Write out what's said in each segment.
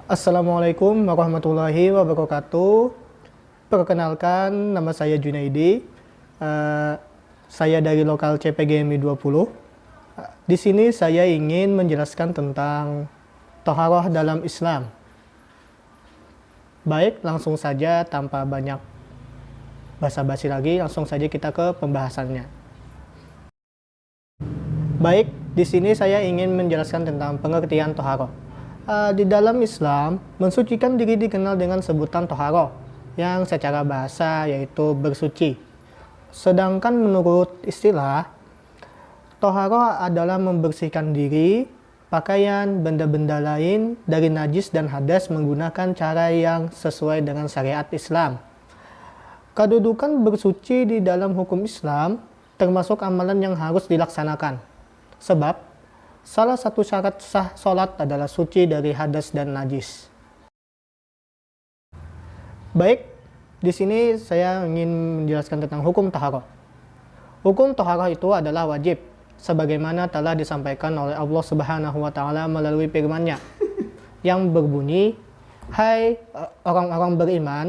Assalamualaikum warahmatullahi wabarakatuh. Perkenalkan, nama saya Junaidi. Saya dari lokal CPGMI 20. Di sini saya ingin menjelaskan tentang toharoh dalam Islam. Baik, langsung saja tanpa banyak basa-basi lagi, langsung saja kita ke pembahasannya. Baik, di sini saya ingin menjelaskan tentang pengertian toharoh. Di dalam Islam, mensucikan diri dikenal dengan sebutan toharoh, yang secara bahasa yaitu bersuci. Sedangkan menurut istilah, toharoh adalah membersihkan diri, pakaian, benda-benda lain dari najis dan hadas menggunakan cara yang sesuai dengan syariat Islam. Kedudukan bersuci di dalam hukum Islam termasuk amalan yang harus dilaksanakan. Sebab salah satu syarat sah sholat adalah suci dari hadas dan najis. Baik, di sini saya ingin menjelaskan tentang hukum taharah. Hukum taharah itu adalah wajib, sebagaimana telah disampaikan oleh Allah Subhanahu wa Ta'ala melalui firman-Nya yang berbunyi, "Hai orang-orang beriman,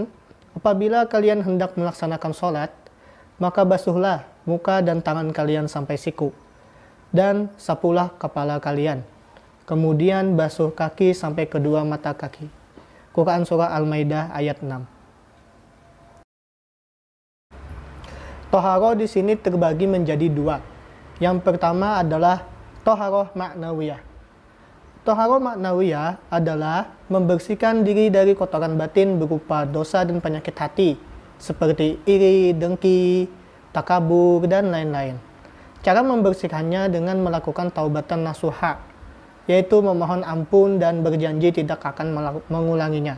apabila kalian hendak melaksanakan sholat, maka basuhlah muka dan tangan kalian sampai siku, dan sapulah kepala kalian. Kemudian basuh kaki sampai kedua mata kaki." Quran Surah Al-Maidah ayat 6. Toharoh di sini terbagi menjadi dua. Yang pertama adalah toharoh maknawiyah. Toharoh maknawiyah adalah membersihkan diri dari kotoran batin berupa dosa dan penyakit hati, seperti iri, dengki, takabur, dan lain-lain. Cara membersihkannya dengan melakukan taubatan nasuha, yaitu memohon ampun dan berjanji tidak akan mengulanginya.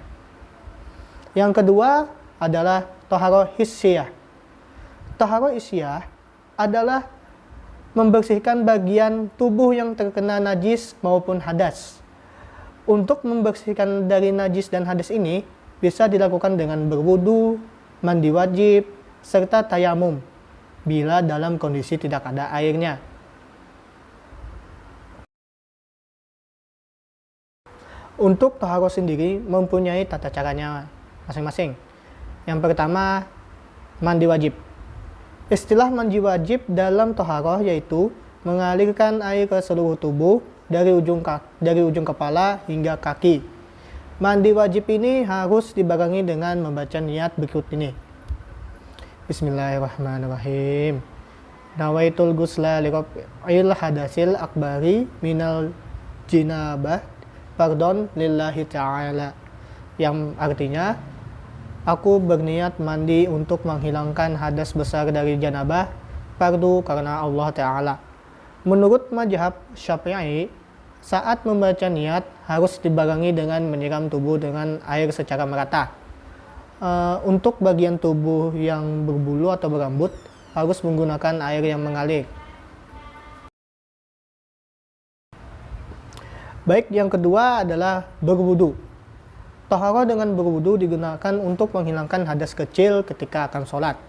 Yang kedua adalah toharoh hissiyah. Toharoh hissiyah adalah membersihkan bagian tubuh yang terkena najis maupun hadas. Untuk membersihkan dari najis dan hadas ini bisa dilakukan dengan berwudu, mandi wajib, serta tayamum bila dalam kondisi tidak ada airnya. Untuk toharoh sendiri mempunyai tata caranya masing-masing. Yang pertama, mandi wajib. Istilah mandi wajib dalam toharoh yaitu mengalirkan air ke seluruh tubuh dari ujung kepala hingga kaki. Mandi wajib ini harus dibarengi dengan membaca niat berikut ini. Bismillahirrahmanirrahim. Nawaitul ghusla liqa'il hadasil akbari minal jinabah fardon lillahi ta'ala. Yang artinya, aku berniat mandi untuk menghilangkan hadas besar dari janabah fardu karena Allah Ta'ala. Menurut mazhab Syafi'i, saat membaca niat harus dibarengi dengan menyiram tubuh dengan air secara merata. Untuk bagian tubuh yang berbulu atau berambut harus menggunakan air yang mengalir. Baik, yang kedua adalah berwudu. Toharoh dengan berwudu digunakan untuk menghilangkan hadas kecil ketika akan sholat.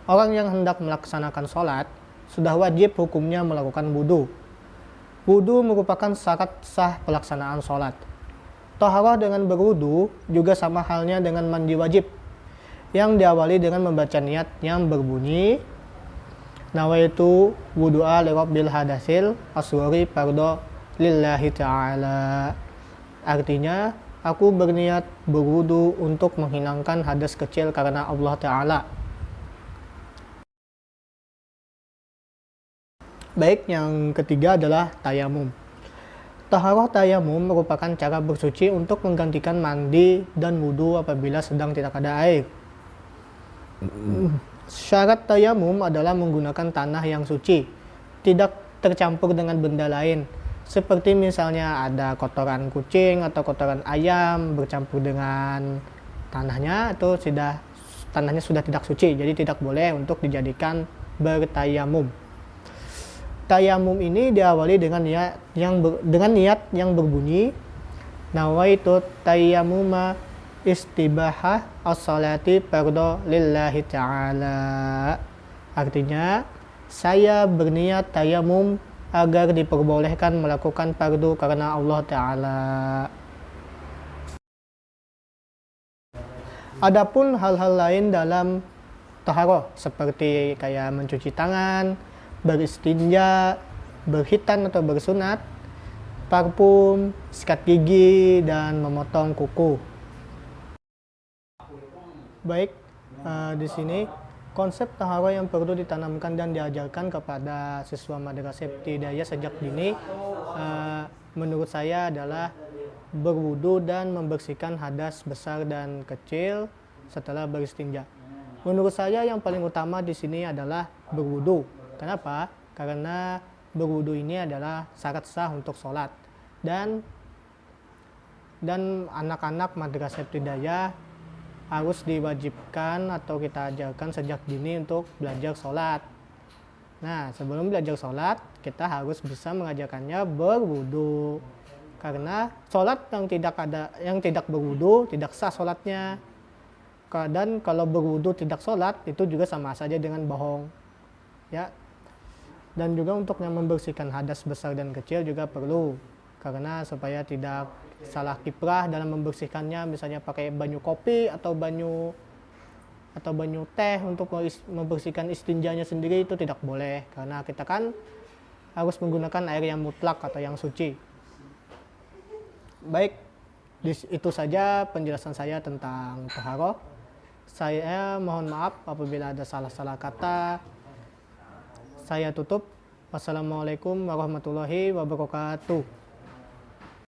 Orang yang hendak melaksanakan sholat sudah wajib hukumnya melakukan wudu. Wudu merupakan syarat sah pelaksanaan sholat. Toharoh dengan berwudu juga sama halnya dengan mandi wajib, yang diawali dengan membaca niat yang berbunyi, nawaitu wudu'a lirabbil hadasil aswari fardo lillahi ta'ala. Artinya, aku berniat berwudu untuk menghilangkan hadas kecil karena Allah Ta'ala. Baik, yang ketiga adalah tayamum. Taharah tayamum merupakan cara bersuci untuk menggantikan mandi dan wudu apabila sedang tidak ada air. Syarat tayamum adalah menggunakan tanah yang suci, tidak tercampur dengan benda lain, seperti misalnya ada kotoran kucing atau kotoran ayam bercampur dengan tanahnya, atau tanahnya sudah tidak suci, jadi tidak boleh untuk dijadikan bertayamum. Tayamum ini diawali dengan niat yang berbunyi, nawaitu tayammuma istibahah as-salati fardo lillahi ta'ala. Artinya, saya berniat tayamum agar diperbolehkan melakukan fardu karena Allah Ta'ala. Adapun hal-hal lain dalam taharoh seperti kayak mencuci tangan, beristinja, berhitan atau bersunat, parfum, sikat gigi, dan memotong kuku. Baik, di sini konsep taharoh yang perlu ditanamkan dan diajarkan kepada siswa madrasah ibtidaiyah sejak dini menurut saya adalah berwudu dan membersihkan hadas besar dan kecil setelah beristinja. Menurut saya yang paling utama di sini adalah berwudu. Kenapa? Karena berwudu ini adalah syarat sah untuk sholat. Dan anak-anak madrasah ibtidaiyah harus diwajibkan atau kita ajarkan sejak dini untuk belajar sholat. Nah, sebelum belajar sholat, kita harus bisa mengajarkannya berwudu. Karena sholat yang tidak berwudu tidak sah sholatnya. Dan kalau berwudu tidak sholat itu juga sama saja dengan bohong. Ya. Dan juga untuk yang membersihkan hadas besar dan kecil juga perlu. Karena supaya tidak salah kiprah dalam membersihkannya, misalnya pakai banyu kopi atau banyu teh untuk membersihkan istinjanya sendiri, itu tidak boleh. Karena kita kan harus menggunakan air yang mutlak atau yang suci. Baik, itu saja penjelasan saya tentang taharoh. Saya mohon maaf apabila ada salah-salah kata. Saya tutup. Wassalamualaikum warahmatullahi wabarakatuh.